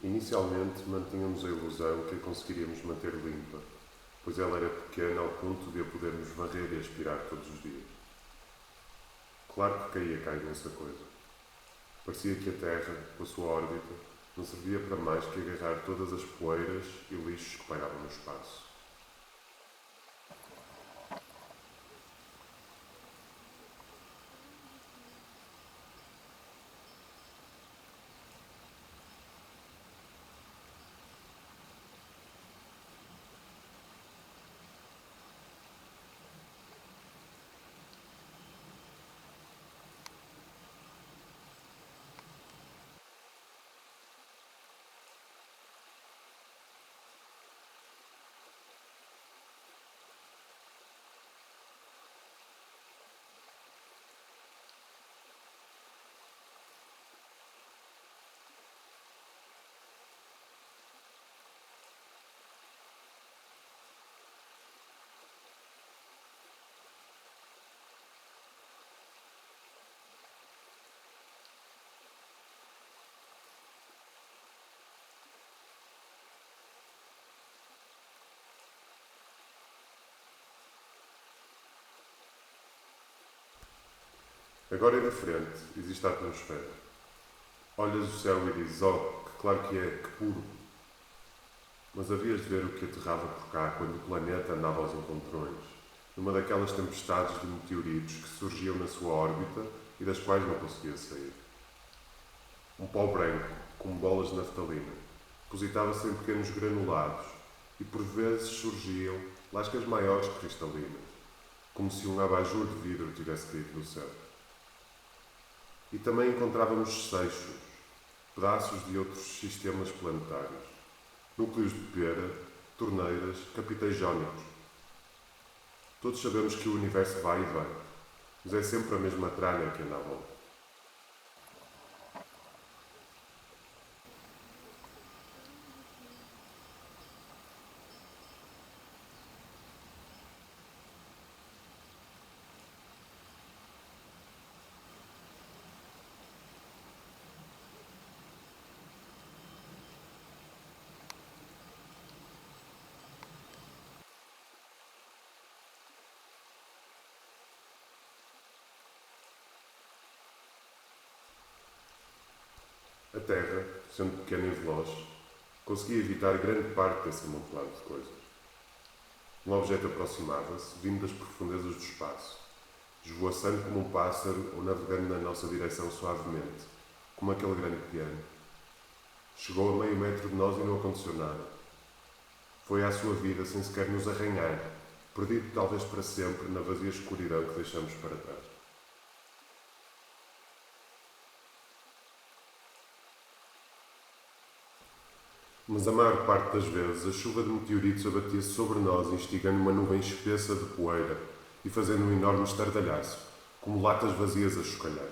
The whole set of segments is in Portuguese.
Inicialmente mantínhamos a ilusão que a conseguiríamos manter limpa, pois ela era pequena ao ponto de a podermos varrer e aspirar todos os dias. Claro que caía cá imensa coisa. Parecia que a Terra, com a sua órbita, não servia para mais que agarrar todas as poeiras e lixos que pairavam no espaço. Agora é diferente, existe a atmosfera. Olhas o céu e dizes, oh, que claro que é, que puro. Mas havias de ver o que aterrava por cá quando o planeta andava aos encontrões, numa daquelas tempestades de meteoritos que surgiam na sua órbita e das quais não conseguia sair. Um pó branco, como bolas de naftalina, depositava-se em pequenos granulados e por vezes surgiam lascas maiores que cristalinas, como se um abajur de vidro tivesse caído do céu. E também encontrávamos seixos, pedaços de outros sistemas planetários, núcleos de pera, torneiras, capitéis jónicos. Todos sabemos que o universo vai e vem, mas é sempre a mesma tralha que anda à volta. A Terra, sendo pequena e veloz, conseguia evitar grande parte desse amontoado de coisas. Um objeto aproximava-se, vindo das profundezas do espaço, esvoaçando como um pássaro ou navegando na nossa direção suavemente, como aquele grande piano. Chegou a meio metro de nós e não aconteceu nada. Foi à sua vida sem sequer nos arranhar, perdido talvez para sempre na vazia escuridão que deixamos para trás. Mas a maior parte das vezes a chuva de meteoritos abatia-se sobre nós, instigando uma nuvem espessa de poeira e fazendo um enorme estardalhaço, como latas vazias a chocalhar.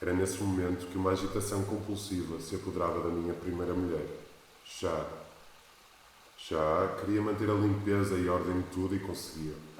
Era nesse momento que uma agitação compulsiva se apoderava da minha primeira mulher. Já queria manter a limpeza e ordem de tudo e conseguia.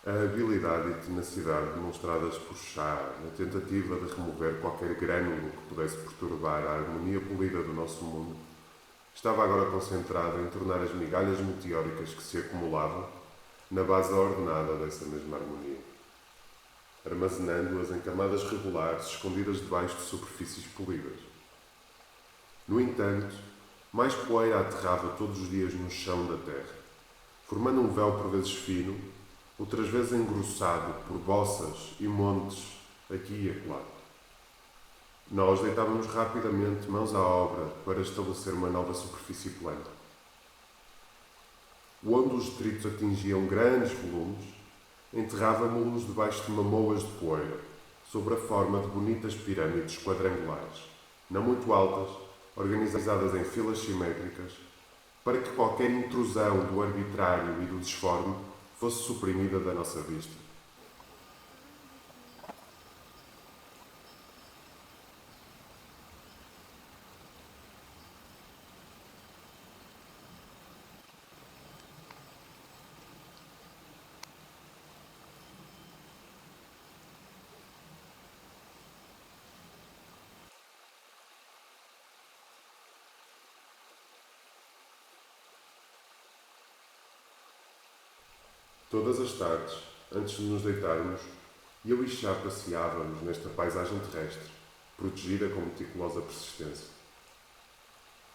A habilidade e tenacidade demonstradas por Chá na tentativa de remover qualquer grânulo que pudesse perturbar a harmonia polida do nosso mundo estava agora concentrada em tornar as migalhas meteóricas que se acumulavam na base ordenada dessa mesma harmonia, armazenando-as em camadas regulares escondidas debaixo de superfícies polidas. No entanto, mais poeira aterrava todos os dias no chão da terra, formando um véu por vezes fino, outras vezes engrossado por boças e montes aqui e acolá. Nós deitávamos rapidamente mãos à obra para estabelecer uma nova superfície plana. Onde os detritos atingiam grandes volumes, enterrávamo-los debaixo de mamoas de poeira, sob a forma de bonitas pirâmides quadrangulares, não muito altas, organizadas em filas simétricas, para que qualquer intrusão do arbitrário e do disforme fosse suprimida da nossa vista. Todas as tardes, antes de nos deitarmos, eu e Chá passeávamos nesta paisagem terrestre, protegida com meticulosa persistência.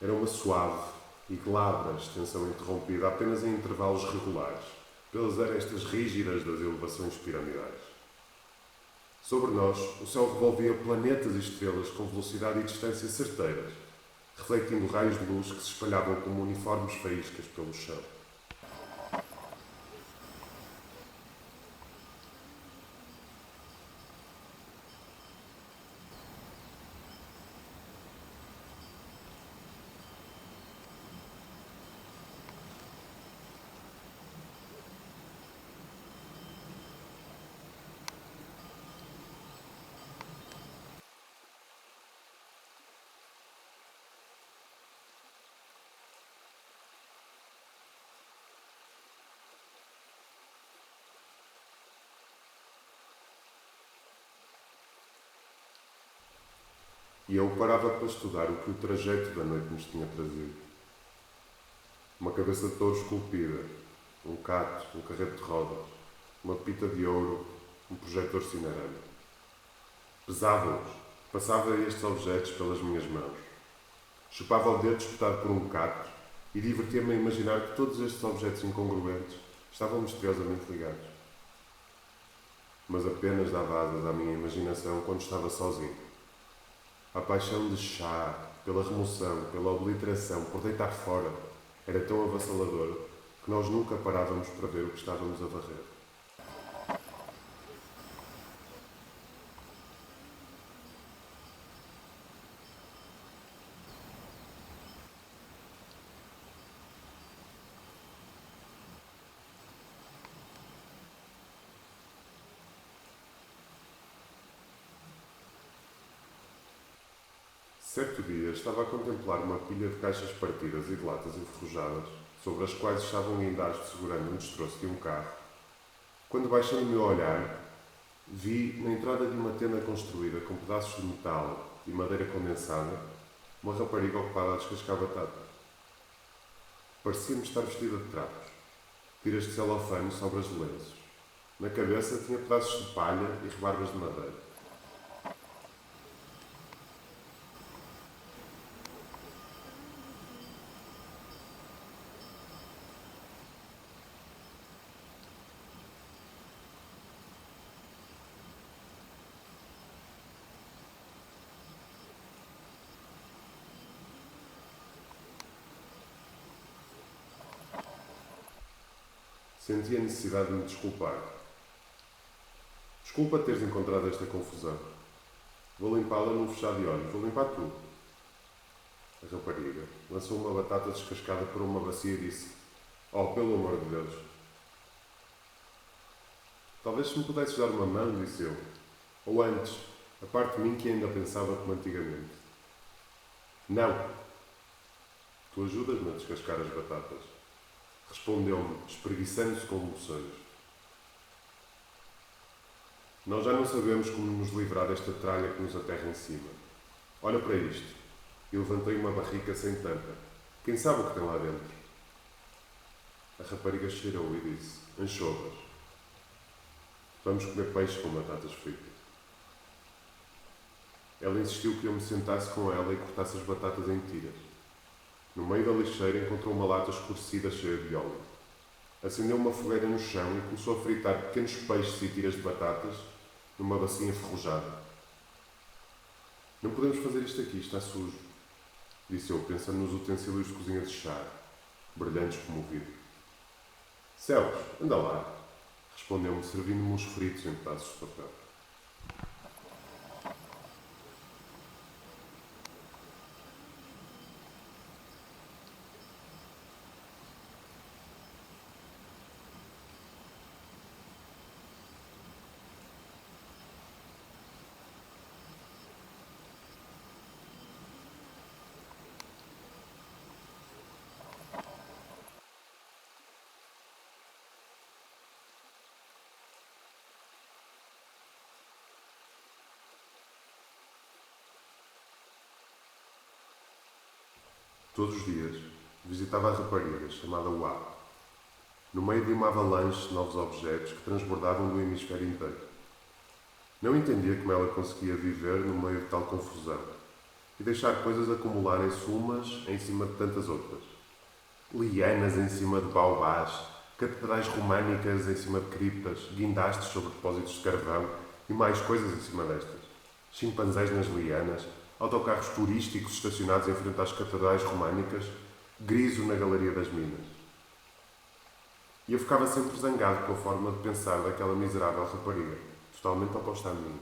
Era uma suave e glabra extensão interrompida apenas em intervalos regulares, pelas arestas rígidas das elevações piramidais. Sobre nós, o céu revolvia planetas e estrelas com velocidade e distância certeiras, refletindo raios de luz que se espalhavam como uniformes faíscas pelo chão. E eu parava para estudar o que o trajeto da noite nos tinha trazido. Uma cabeça de touro esculpida, um cato, um carreto de rodas, uma pita de ouro, um projetor cinerama. Pesava-os, passava estes objetos pelas minhas mãos. Chupava o dedo espetado por um cato e divertia-me a imaginar que todos estes objetos incongruentes estavam misteriosamente ligados. Mas apenas dava asas à minha imaginação quando estava sozinho. A paixão de Chá, pela remoção, pela obliteração, por deitar fora, era tão avassaladora que nós nunca parávamos para ver o que estávamos a varrer. Certo dia estava a contemplar uma pilha de caixas partidas e de latas enferrujadas, sobre as quais estavam guindados segurando um destroço de um carro, quando, baixando o meu olhar, vi, na entrada de uma tenda construída com pedaços de metal e madeira condensada, uma rapariga ocupada a descascar batatas. Parecia-me estar vestida de trapos, tiras de celofane sobre as lenços. Na cabeça tinha pedaços de palha e rebarbas de madeira. Senti a necessidade de me desculpar. Desculpa teres encontrado esta confusão. Vou limpá-la num fechado de olhos. Vou limpar tudo. A rapariga lançou uma batata descascada por uma bacia e disse: "Oh, pelo amor de Deus." "Talvez se me pudesses dar uma mão", disse eu. Ou antes, a parte de mim que ainda pensava como antigamente. "Não." "Tu ajudas-me a descascar as batatas", respondeu-me, espreguiçando-se com bocejos. "Nós já não sabemos como nos livrar desta tralha que nos aterra em cima. Olha para isto." E levantei uma barrica sem tampa. "Quem sabe o que tem lá dentro?" A rapariga cheirou e disse: "Anchovas. Vamos comer peixe com batatas fritas." Ela insistiu que eu me sentasse com ela e cortasse as batatas em tiras. No meio da lixeira encontrou uma lata escurecida cheia de óleo. Acendeu uma fogueira no chão e começou a fritar pequenos peixes e tiras de batatas numa bacia enferrujada. "Não podemos fazer isto aqui, está sujo", disse eu, pensando nos utensílios de cozinha de Chá, brilhantes como o vidro. "Céus, anda lá", respondeu-me, servindo-me uns fritos em pedaços de papel. Todos os dias, visitava a rapariga chamada Uá, no meio de uma avalanche de novos objetos que transbordavam do hemisfério inteiro. Não entendia como ela conseguia viver no meio de tal confusão e deixar coisas acumularem-se umas em cima de tantas outras. Lianas em cima de baobás, catedrais românicas em cima de criptas, guindastes sobre depósitos de carvão e mais coisas em cima destas. Chimpanzés nas lianas, autocarros turísticos estacionados em frente às catedrais românicas, griso na galeria das minas. E eu ficava sempre zangado com a forma de pensar daquela miserável rapariga, totalmente oposta a mim.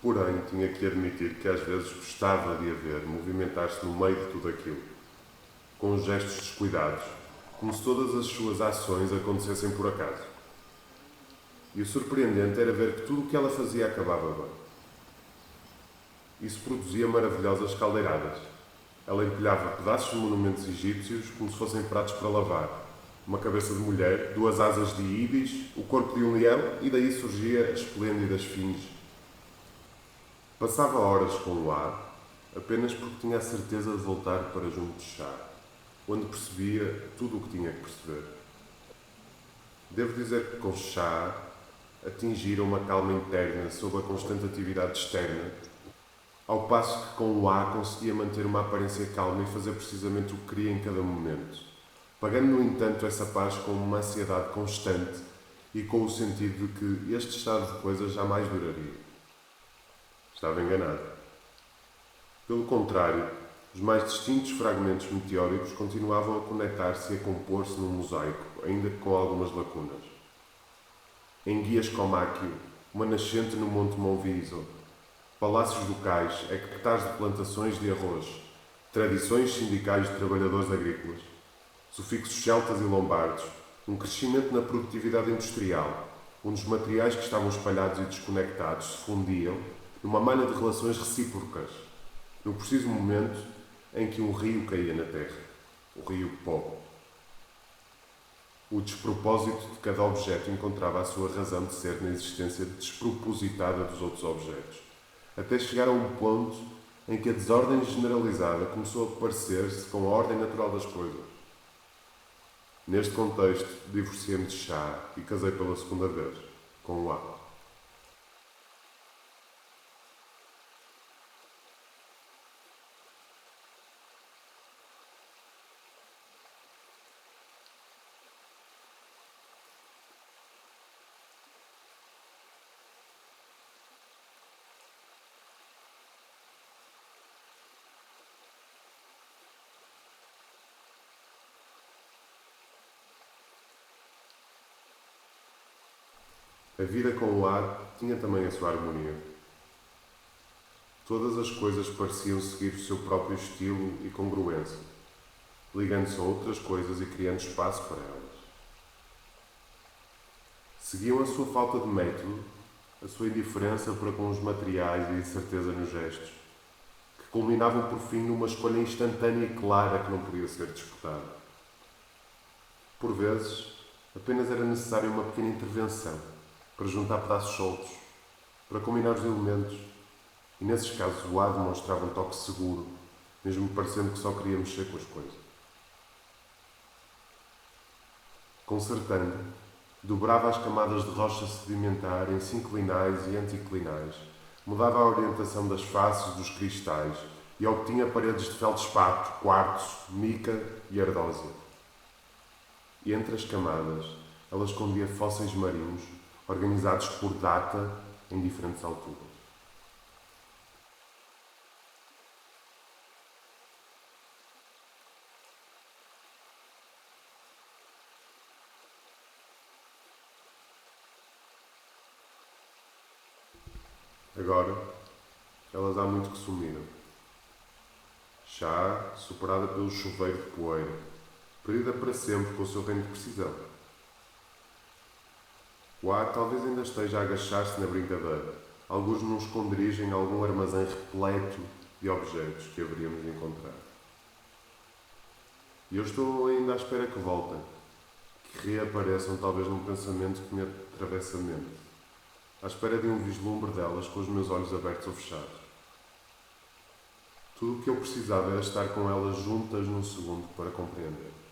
Porém, tinha que admitir que às vezes gostava de a ver movimentar-se no meio de tudo aquilo, com os gestos descuidados, como se todas as suas ações acontecessem por acaso. E o surpreendente era ver que tudo o que ela fazia acabava bem. Isso produzia maravilhosas caldeiradas. Ela empilhava pedaços de monumentos egípcios como se fossem pratos para lavar. Uma cabeça de mulher, duas asas de íbis, o corpo de um leão e daí surgia a esplêndida esfinge. Passava horas com o ar, apenas porque tinha a certeza de voltar para junto de chá, onde percebia tudo o que tinha que perceber. Devo dizer que com chá atingira uma calma interna sob a constante atividade externa, ao passo que com o ar conseguia manter uma aparência calma e fazer precisamente o que queria em cada momento, pagando no entanto essa paz com uma ansiedade constante e com o sentido de que este estado de coisas jamais duraria. Estava enganado. Pelo contrário, os mais distintos fragmentos meteóricos continuavam a conectar-se e a compor-se num mosaico, ainda que com algumas lacunas. Em Guias Comáquio, uma nascente no Monte Monviso, palácios locais, hectares de plantações de arroz, tradições sindicais de trabalhadores agrícolas, sufixos celtas e lombardos, um crescimento na produtividade industrial, onde os materiais que estavam espalhados e desconectados se fundiam numa malha de relações recíprocas, no preciso momento em que um rio caía na terra, o rio Pó. O despropósito de cada objeto encontrava a sua razão de ser na existência despropositada dos outros objetos, até chegar a um ponto em que a desordem generalizada começou a parecer-se com a ordem natural das coisas. Neste contexto, divorciei-me de chá e casei pela segunda vez, com o A. A vida com o ar tinha também a sua harmonia. Todas as coisas pareciam seguir o seu próprio estilo e congruência, ligando-se a outras coisas e criando espaço para elas. Seguiam a sua falta de método, a sua indiferença para com os materiais e a incerteza nos gestos, que culminavam por fim numa escolha instantânea e clara que não podia ser disputada. Por vezes, apenas era necessária uma pequena intervenção, para juntar pedaços soltos, para combinar os elementos, e nesses casos o ar demonstrava um toque seguro, mesmo parecendo que só queria mexer com as coisas. Consertando, dobrava as camadas de rocha sedimentar em sinclinais e anticlinais, mudava a orientação das faces dos cristais e obtinha paredes de feldspato, quartzo, mica e ardósia. E entre as camadas, ela escondia fósseis marinhos, organizados por data em diferentes alturas. Agora, elas há muito que sumiram. Chá, superada pelo chuveiro de poeira, perdida para sempre com o seu reino de precisão. O ar talvez ainda esteja a agachar-se na brincadeira, alguns num esconderijo em algum armazém repleto de objetos que haveríamos de encontrar. E eu estou ainda à espera que voltem, que reapareçam talvez num pensamento que me atravessa a mente, à espera de um vislumbre delas com os meus olhos abertos ou fechados. Tudo o que eu precisava era estar com elas juntas num segundo para compreender.